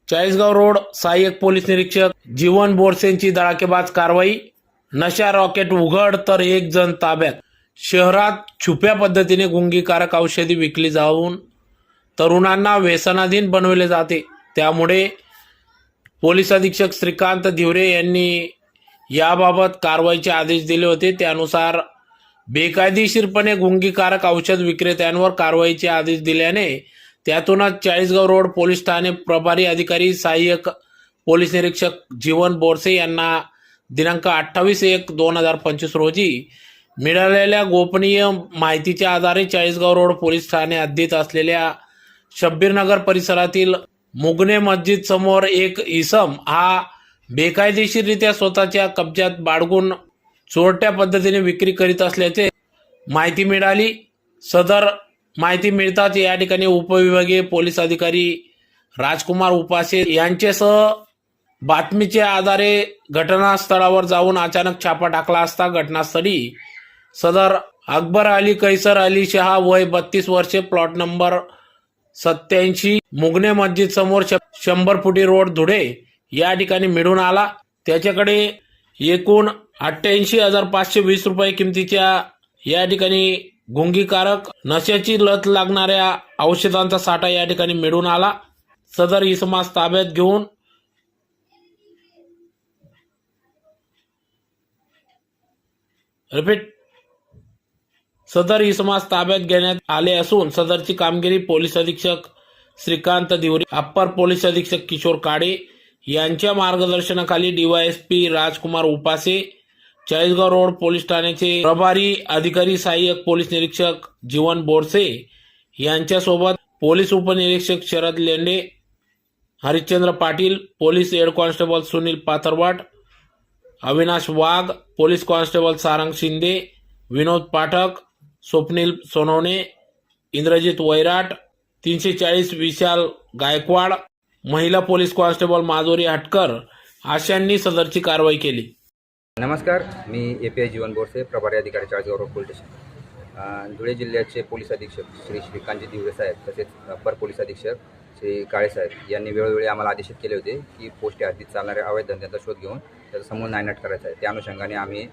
Chalisgaon road सहाय्यक police निरीक्षक जीवन बोरसेंची धडाकेबाज कारवाई। नशा रॉकेट उघड तर एक जण ताब्यात। शहरात छुप्या पद्धतीने गुंगीकारक औषधी विकली जाऊन तरुणांना व्यसनाधीन बनवले जाते। त्यामुळे पोलीस अधीक्षक श्रीकांत धिवरे यांनी याबाबत कारवाईचे आदेश दिले होते। त्यानुसार बेकायदेशीरपणे गुंगीकारक औषध विक्रेत्यांवर कारवाईचे आदेश दिल्याने त्यातूनच चाळीसगाव रोड पोलीस ठाणे प्रभारी अधिकारी सहाय्यक पोलीस निरीक्षक जीवन बोरसे यांना दिनांक 28/1/2025 रोजी मिळालेल्या गोपनीय माहितीच्या आधारे चाळीसगाव रोड पोलीस ठाणे हद्दीत असलेल्या शब्बीरनगर परिसरातील मुगने मस्जिद समोर एक इसम हा बेकायदेशीररित्या स्वतःच्या कब्जात बाळगून चोरट्या पद्धतीने विक्री करीत असल्याचे माहिती मिळाली। सदर माहिती मिळताच या ठिकाणी उपविभागीय पोलीस अधिकारी राजकुमार उपासे यांच्यासह बातमीच्या आधारे घटनास्थळावर जाऊन अचानक छापा टाकला असता घटनास्थळी सदर अकबर अली कैसर अली शहा वय 32 वर्षे प्लॉट नंबर 87 मुगने मस्जिद समोर 100 फुटी रोड धुळे या ठिकाणी मिळून आला। त्याच्याकडे एकूण 88,520 रुपये किमतीच्या या ठिकाणी गुंगीकारक नशेची लत लागणाऱ्या औषधांचा साठा या ठिकाणी मिळून आला। सदर इसमास ताब्यात घेऊन सदर इसमास ताब्यात घेण्यात आले असून सदरची कामगिरी पोलीस अधीक्षक श्रीकांत धिवरे, अप्पर पोलीस अधीक्षक किशोर काळे यांच्या मार्गदर्शनाखाली डीवायएसपी राजकुमार उपासे, चाळीसगाव रोड पोलीस ठाण्याचे प्रभारी अधिकारी सहाय्यक पोलीस निरीक्षक जीवन बोरसे यांच्यासोबत पोलीस उपनिरीक्षक Sharad Lende, Harishchandra Patil, police head constable Sunil Patharwat, Avinash Wagh, police constable Sarang Shinde, Vinod Pathak, Swapnil Sonawane, Indrajit Vairat, 340 Vishal Gaikwad, महिला पोलीस कॉन्स्टेबल माधुरी हटकर अशांनी सदरची कारवाई केली। नमस्कार, मी API जीवन बोरसे, प्रभारी अधिकारी Chalisgaon road police station. Dhule जिल्ह्याचे पोलीस अधीक्षक श्री श्रीकांत धिवरे साहेब तसेच अप्पर पोलीस अधीक्षक श्री काळे साहेब यांनी वेळोवेळी आम्हाला आदेशित केले होते की पोस्ट हद्दीत चालणाऱ्या अवैध धंद्यांचा शोध घेऊन त्याचा समूळ नायनाट करायचा आहे। त्या अनुषंगाने आम्ही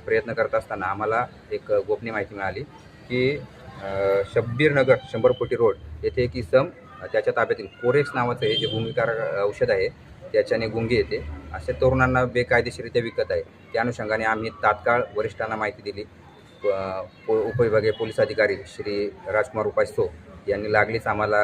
प्रयत्न करत असताना आम्हाला एक गोपनीय माहिती मिळाली की शब्बीरनगर 100 फुटी रोड येथे एक इसम त्याच्या ताब्यातील कोरेक्स नावाचं हे जे गुंगीकारक औषध आहे त्याच्याने गुंगी येते अशा तरुणांना बेकायदेशीरित्या विकत आहे। त्या अनुषंगाने आम्ही तात्काळ वरिष्ठांना माहिती दिली। उपविभागीय पोलीस अधिकारी श्री राजकुमार उपासे यांनी लागलीच आम्हाला